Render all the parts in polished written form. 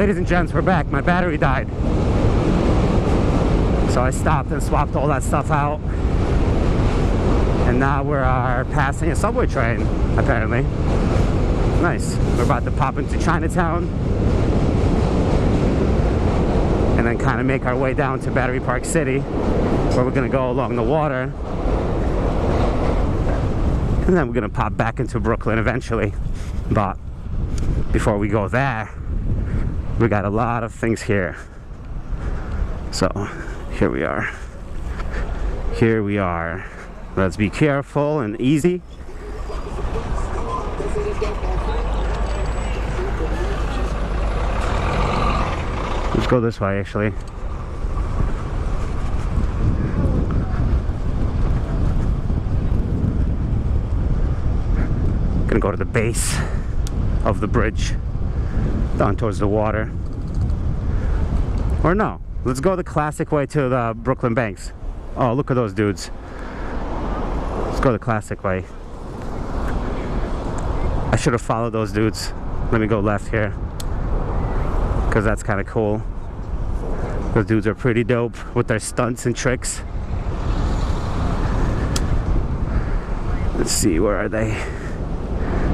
Ladies and gents, we're back. My battery died. So I stopped and swapped all that stuff out. And now we are passing a subway train, apparently. Nice. We're about to pop into Chinatown. And then kind of make our way down to Battery Park City, where we're going to go along the water. And then we're going to pop back into Brooklyn eventually. But before we go there, we got a lot of things here. So here we are. Here we are. Let's be careful and easy. Let's go this way, actually. Gonna go to the base of the bridge, down towards the water. Or no, let's go the classic way to the Brooklyn Banks. Oh, look at those dudes. Let's go the classic way. I should have followed those dudes. Let me go left here, because that's kind of cool. Those dudes are pretty dope with their stunts and tricks. Let's see, where are they?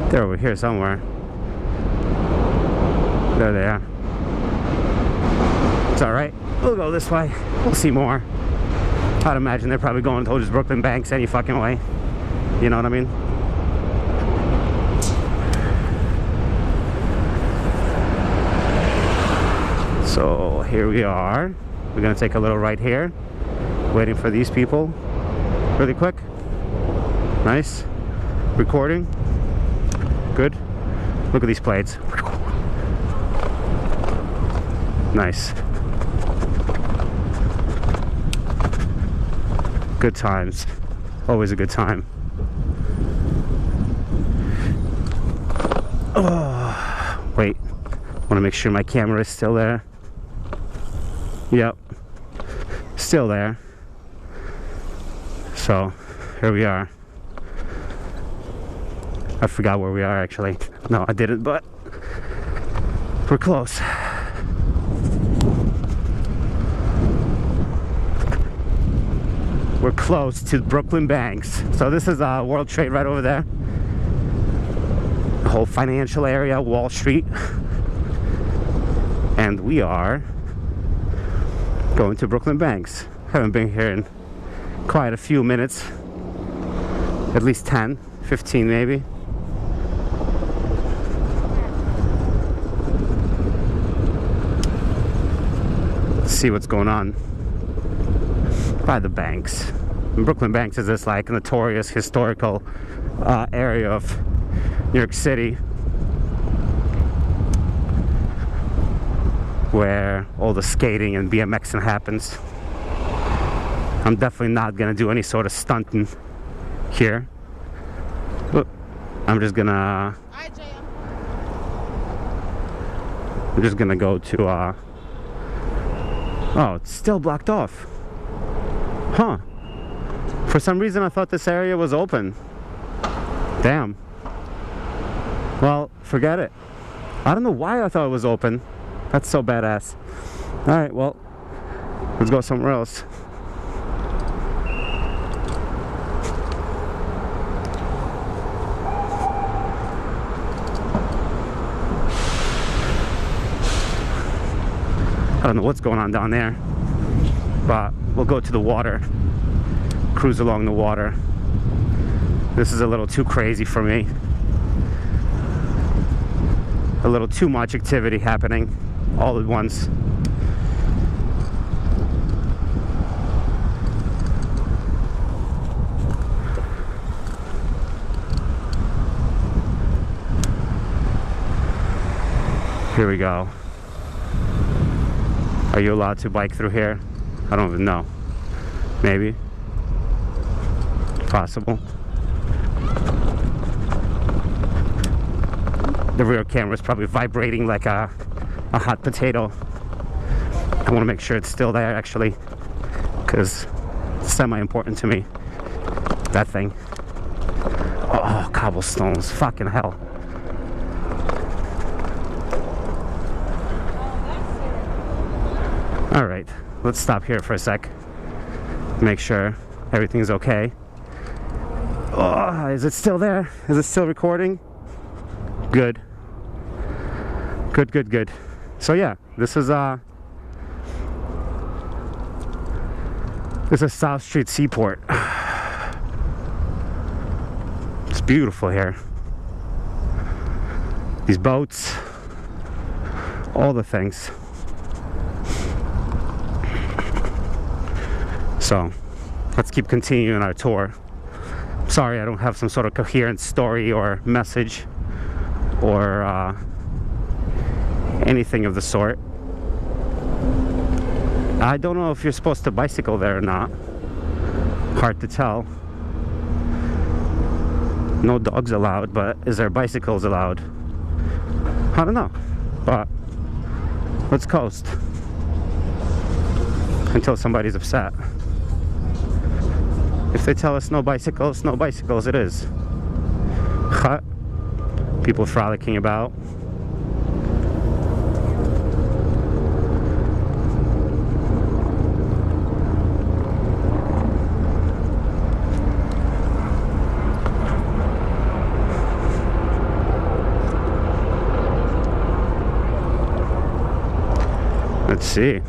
They're over here somewhere. There they are. It's alright. We'll go this way. We'll see more. I'd imagine they're probably going towards Brooklyn Banks any fucking way. You know what I mean? So here we are. We're gonna take a little right here. Waiting for these people. Really quick. Nice. Recording. Good. Look at these plates. Nice. Good times. Always a good time. Oh, wait. Want to make sure my camera is still there. Yep. Still there. So, here we are. I forgot where we are, actually. No, I didn't, but we're close. We're close to Brooklyn Banks. So this is World Trade right over there. The whole financial area, Wall Street. And we are going to Brooklyn Banks. Haven't been here in quite a few minutes. At least 10, 15 maybe. See what's going on by the banks. And Brooklyn Banks is this like notorious historical area of New York City where all the skating and BMXing happens. I'm definitely not gonna do any sort of stunting here. But I'm just gonna go to oh, it's still blocked off. Huh. For some reason I thought this area was open. Damn. Well, forget it. I don't know why I thought it was open. That's so badass. Alright, well, let's go somewhere else. I don't know what's going on down there, but we'll go to the water, cruise along the water. This is a little too crazy for me. A little too much activity happening all at once. Here we go. Are you allowed to bike through here? I don't even know. Maybe. Possible. The rear camera is probably vibrating like a hot potato. I want to make sure it's still there, actually, because it's semi-important to me. That thing. Oh, cobblestones. Fucking hell. Alright, let's stop here for a sec. Make sure everything's okay. Oh, is it still there? Is it still recording? Good. Good, good, good. So yeah, this is South Street Seaport. It's beautiful here. These boats, all the things. So let's keep continuing our tour. Sorry I don't have some sort of coherent story or message or anything of the sort. I don't know if you're supposed to bicycle there or not. Hard to tell. No dogs allowed, but is there bicycles allowed? I don't know. But let's coast until somebody's upset. If they tell us no bicycles it is. People frolicking about. Let's see.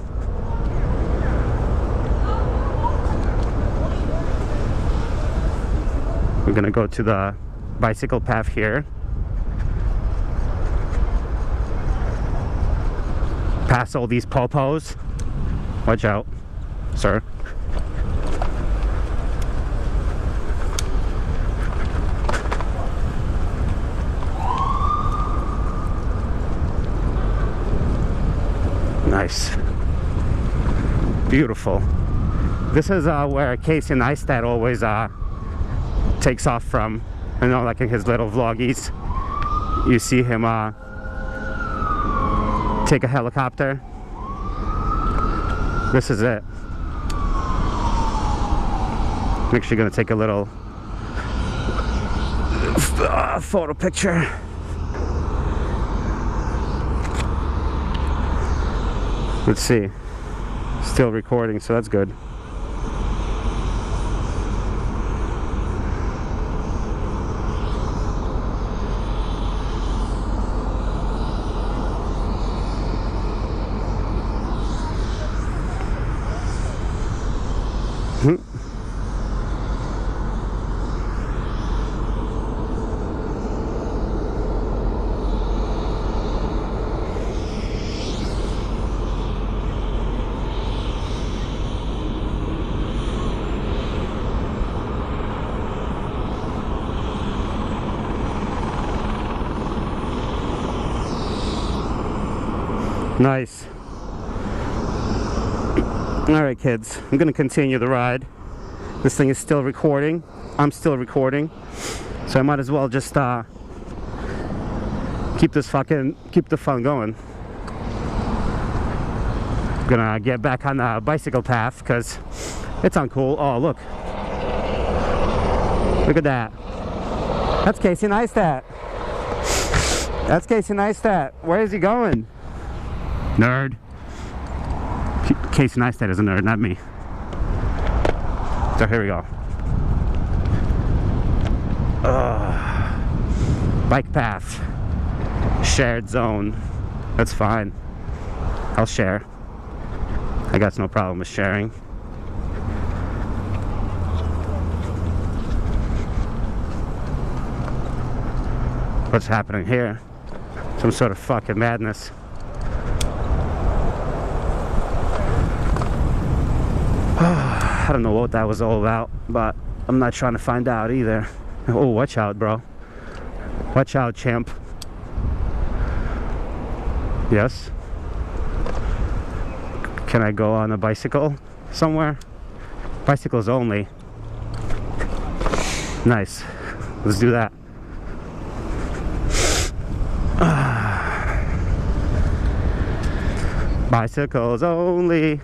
We're gonna go to the bicycle path here. Pass all these popos. Watch out, sir. Nice. Beautiful. This is where Casey Neistat always takes off from. I know, like in his little vloggies, you see him take a helicopter. This is it. I'm actually gonna take a little photo picture. Let's see. Still recording, so that's good. Nice. Alright kids, I'm gonna continue the ride. This thing is still recording. I'm still recording. So I might as well just keep the fun going. I'm gonna get back on the bicycle path because it's uncool. Oh look. Look at that. That's Casey Neistat. That's Casey Neistat. Where is he going? Nerd. Casey Neistat is a nerd, not me. So here we go. Bike path. Shared zone. That's fine. I'll share. I got no problem with sharing. What's happening here? Some sort of fucking madness. I don't know what that was all about, but I'm not trying to find out either. Oh, watch out, bro. Watch out, champ. Yes? Can I go on a bicycle somewhere? Bicycles only. Nice. Let's do that. Bicycles only.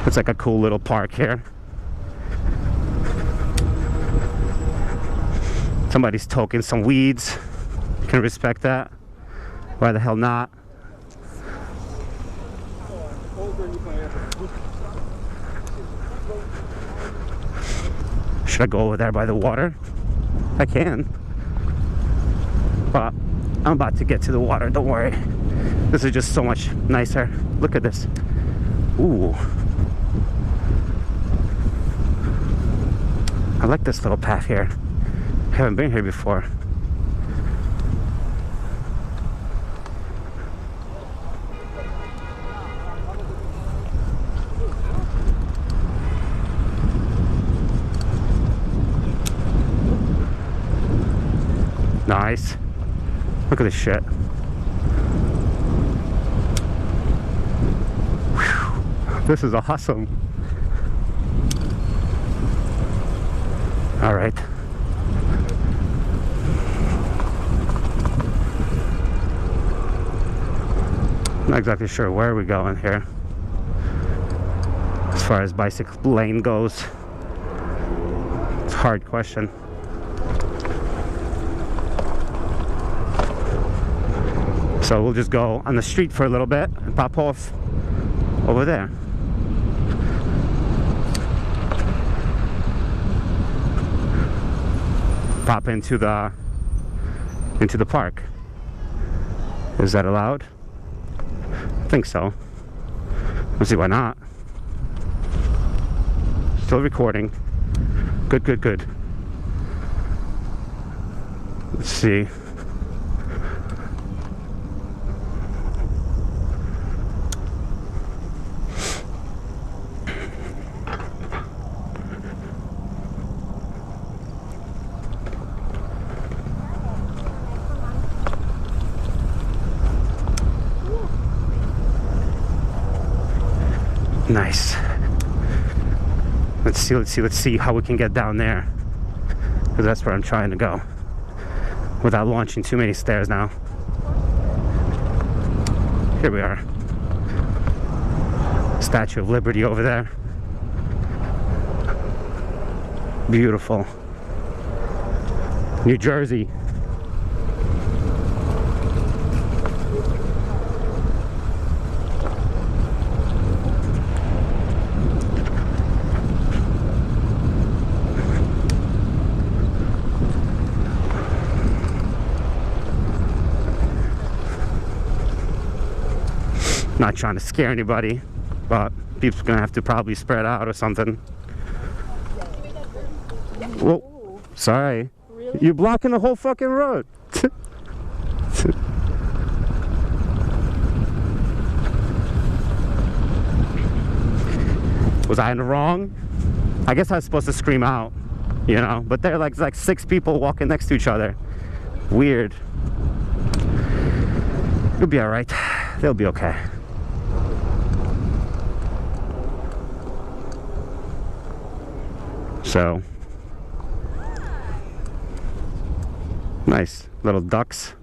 It's like a cool little park here. Somebody's toking some weeds. You can respect that. Why the hell not? Should I go over there by the water? I can. But I'm about to get to the water, don't worry. This is just so much nicer. Look at this. Ooh. I like this little path here. Haven't been here before. Nice. Look at this shit. Whew. This is awesome. All right. Not exactly sure where we're going here as far as bicycle lane goes. It's a hard question. So we'll just go on the street for a little bit and pop off over there. Pop into the park. Is that allowed? I think so. Let's see, why not? Still recording. Good, good, good. Let's see. Nice. Let's see how we can get down there, because that's where I'm trying to go without launching too many stairs now. Here we are. Statue of Liberty over there. Beautiful. New Jersey. Not trying to scare anybody, but people are gonna have to probably spread out or something. Whoa, sorry. Really? You're blocking the whole fucking road. Was I in the wrong? I guess I was supposed to scream out, you know, but there are like 6 people walking next to each other. Weird. It'll be all right. They'll be okay. So, nice little ducks.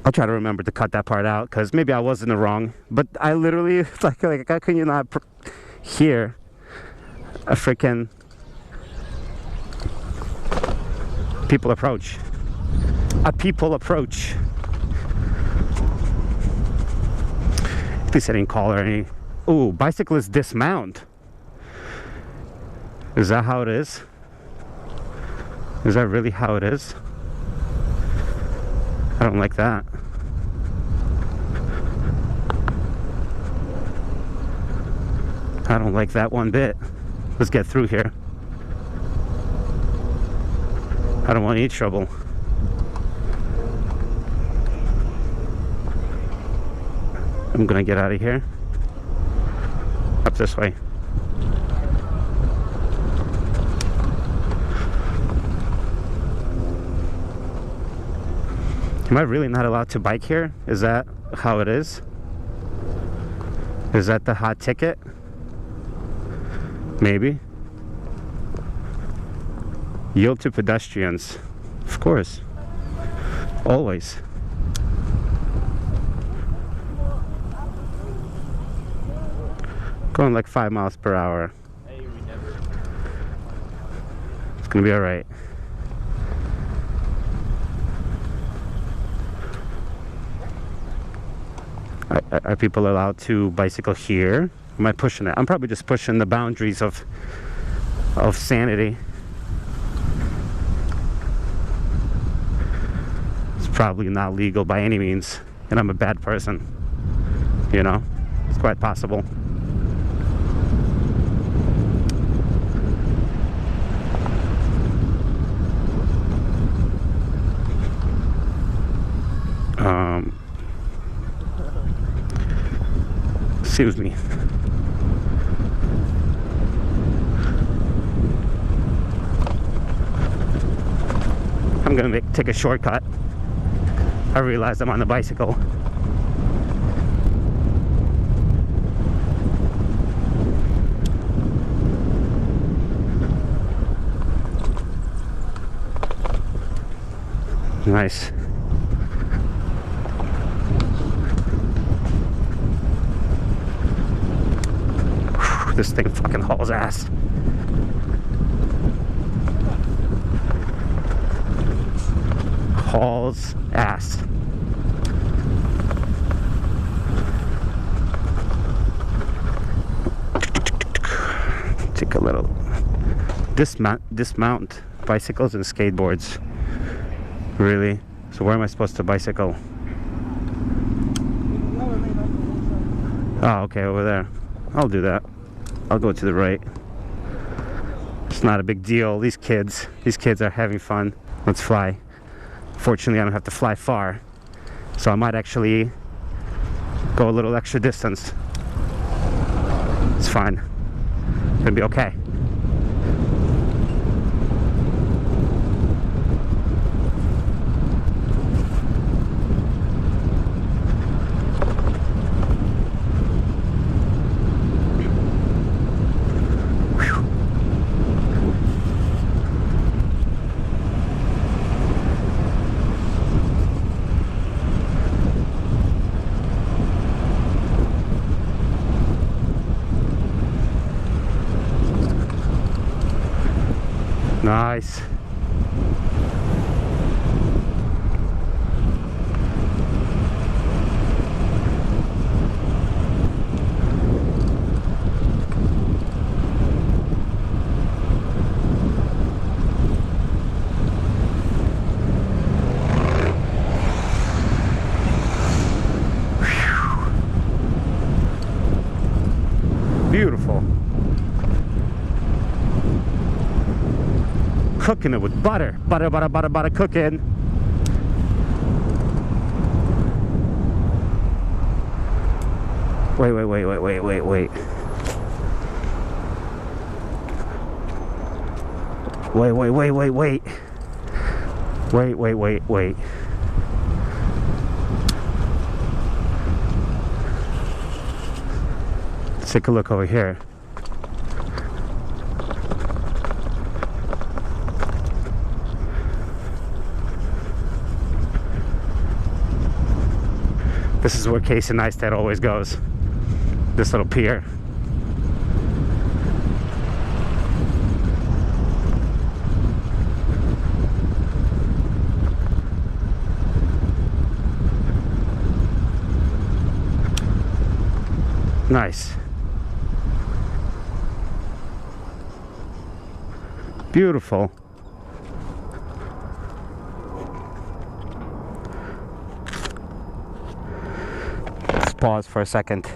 I'll try to remember to cut that part out, because maybe I was in the wrong, but I literally, like how can you not hear a freaking people approach? A people approach. At least I didn't call her any. Ooh, bicyclists dismount. Is that how it is? Is that really how it is? I don't like that. I don't like that one bit. Let's get through here. I don't want any trouble. I'm gonna get out of here. Up this way. Am I really not allowed to bike here? Is that how it is? Is that the hot ticket? Maybe. Yield to pedestrians. Of course. Always. Going like 5 miles per hour. gonna be all right. Are people allowed to bicycle here? Am I pushing it? I'm probably just pushing the boundaries of sanity. It's probably not legal by any means, and I'm a bad person. You know, it's quite possible. Excuse me. I'm gonna take a shortcut. I realized I'm on the bicycle. Nice. This thing fucking hauls ass. Hauls ass. Take a little dismount bicycles and skateboards. Really? So where am I supposed to bicycle? Oh, okay, over there. I'll do that. I'll go to the right. It's not a big deal. These kids are having fun. Let's fly. Fortunately, I don't have to fly far, so I might actually go a little extra distance. It's fine. It's gonna be okay. Nice. Beautiful. Cooking it with butter. Butter, butter, butter, butter, cooking. Wait. Wait. Let's take a look over here. This is where Casey Neistat always goes. This little pier. Nice. Beautiful. Let's pause for a second.